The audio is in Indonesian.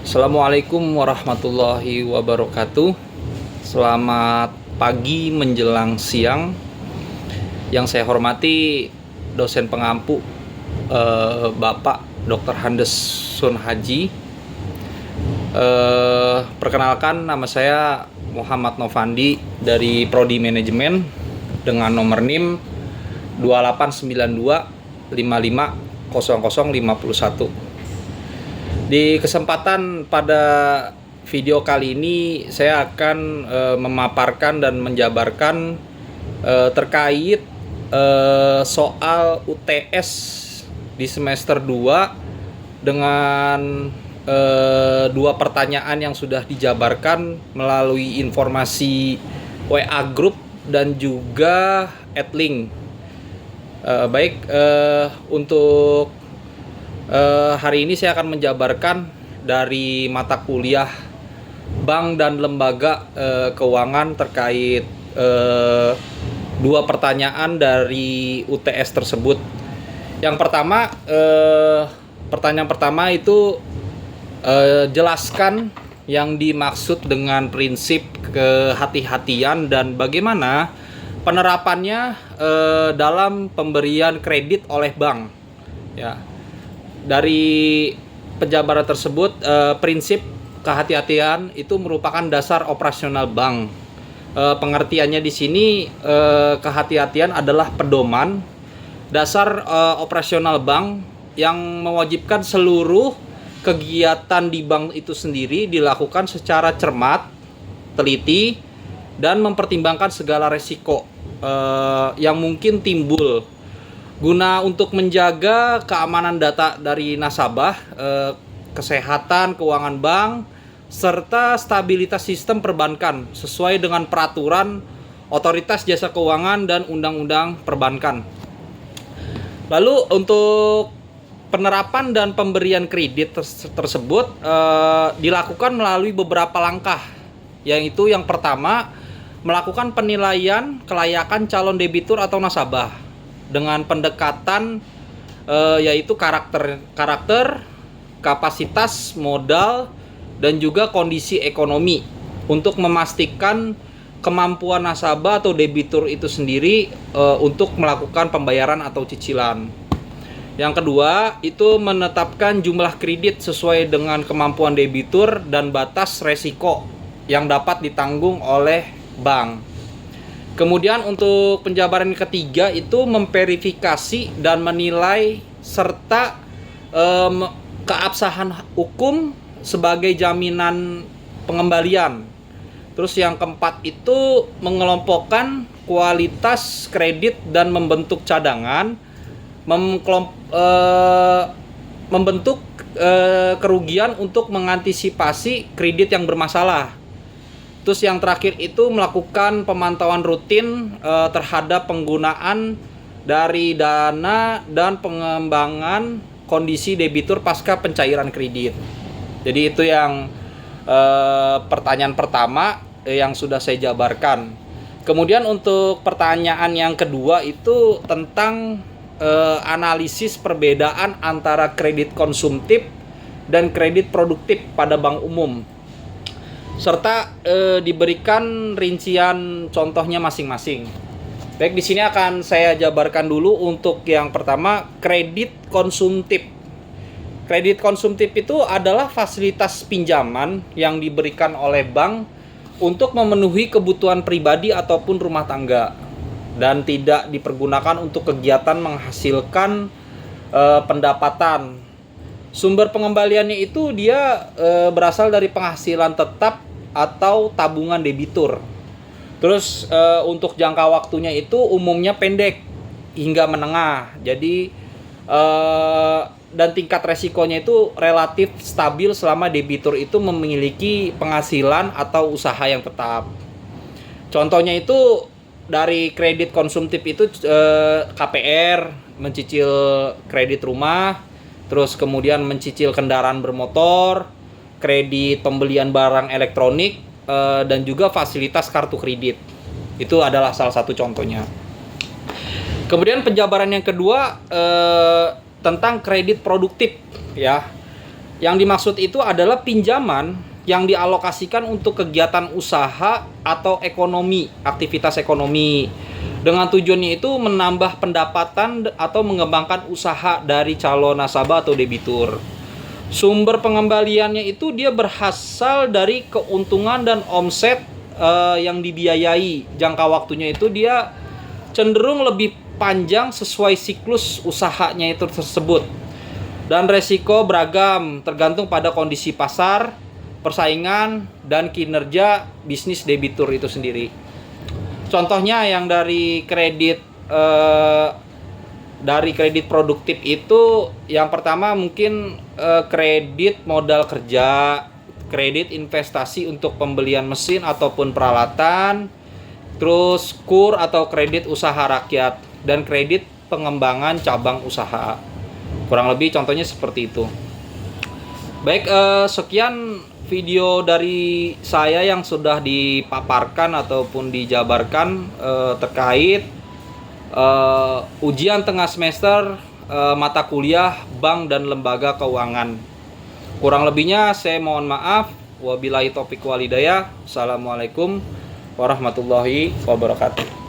Assalamualaikum warahmatullahi wabarakatuh. Selamat pagi menjelang siang. Yang saya hormati dosen pengampu Bapak Dr. Handes Sun Haji. Perkenalkan, nama saya Muhammad Novandi dari Prodi Manajemen dengan nomor NIM 2892 550051. Di kesempatan pada video kali ini saya akan memaparkan dan menjabarkan terkait soal UTS di semester 2 dengan dua pertanyaan yang sudah dijabarkan melalui informasi WA Group dan juga Adlink. Untuk hari ini saya akan menjabarkan dari mata kuliah Bank dan Lembaga Keuangan terkait dua pertanyaan dari UTS tersebut. Yang pertama, pertanyaan pertama itu jelaskan yang dimaksud dengan prinsip kehati-hatian dan bagaimana penerapannya dalam pemberian kredit oleh bank. Ya. Dari penjabaran tersebut, prinsip kehati-hatian itu merupakan dasar operasional bank. Pengertiannya di sini, kehati-hatian adalah pedoman dasar operasional bank yang mewajibkan seluruh kegiatan di bank itu sendiri dilakukan secara cermat, teliti, dan mempertimbangkan segala resiko yang mungkin timbul guna untuk menjaga keamanan data dari nasabah, kesehatan keuangan bank, serta stabilitas sistem perbankan sesuai dengan peraturan Otoritas Jasa Keuangan dan Undang-Undang Perbankan. Lalu untuk penerapan dan pemberian kredit tersebut dilakukan melalui beberapa langkah, yaitu yang pertama, melakukan penilaian kelayakan calon debitur atau nasabah dengan pendekatan yaitu karakter, kapasitas, modal, dan juga kondisi ekonomi untuk memastikan kemampuan nasabah atau debitur itu sendiri untuk melakukan pembayaran atau cicilan. Yang kedua, itu menetapkan jumlah kredit sesuai dengan kemampuan debitur dan batas resiko yang dapat ditanggung oleh bank. Kemudian untuk penjabaran ketiga itu memverifikasi dan menilai serta keabsahan hukum sebagai jaminan pengembalian. Terus yang keempat itu mengelompokkan kualitas kredit dan membentuk cadangan, membentuk kerugian untuk mengantisipasi kredit yang bermasalah. Terus yang terakhir itu melakukan pemantauan rutin terhadap penggunaan dari dana dan pengembangan kondisi debitur pasca pencairan kredit. Jadi itu yang pertanyaan pertama yang sudah saya jabarkan. Kemudian untuk pertanyaan yang kedua itu tentang analisis perbedaan antara kredit konsumtif dan kredit produktif pada bank umum, serta diberikan rincian contohnya masing-masing. Baik, di sini akan saya jabarkan dulu untuk yang pertama, kredit konsumtif. Kredit konsumtif itu adalah fasilitas pinjaman yang diberikan oleh bank untuk memenuhi kebutuhan pribadi ataupun rumah tangga dan tidak dipergunakan untuk kegiatan menghasilkan pendapatan. Sumber pengembaliannya itu dia berasal dari penghasilan tetap atau tabungan debitur. Terus untuk jangka waktunya itu umumnya pendek hingga menengah. Jadi dan tingkat resikonya itu relatif stabil selama debitur itu memiliki penghasilan atau usaha yang tetap. Contohnya itu dari kredit konsumtif itu KPR, mencicil kredit rumah, terus kemudian mencicil kendaraan bermotor, kredit pembelian barang elektronik, dan juga fasilitas kartu kredit. Itu adalah salah satu contohnya. Kemudian penjabaran yang kedua tentang kredit produktif, ya. Yang dimaksud itu adalah pinjaman yang dialokasikan untuk kegiatan usaha atau ekonomi, aktivitas ekonomi. Dengan tujuannya itu menambah pendapatan atau mengembangkan usaha dari calon nasabah atau debitur. Sumber pengembaliannya itu dia berasal dari keuntungan dan omset yang dibiayai. Jangka waktunya itu dia cenderung lebih panjang sesuai siklus usahanya itu tersebut. Dan resiko beragam tergantung pada kondisi pasar, persaingan, dan kinerja bisnis debitur itu sendiri. Contohnya yang dari kredit produktif itu, yang pertama mungkin kredit modal kerja, kredit investasi untuk pembelian mesin ataupun peralatan, terus KUR atau kredit usaha rakyat, dan kredit pengembangan cabang usaha. Kurang lebih contohnya seperti itu. Baik, sekian video dari saya yang sudah dipaparkan ataupun dijabarkan terkait ujian tengah semester mata kuliah bank dan lembaga keuangan. Kurang lebihnya saya mohon maaf. Wabillahi taufiq wal hidayah. Assalamualaikum warahmatullahi wabarakatuh.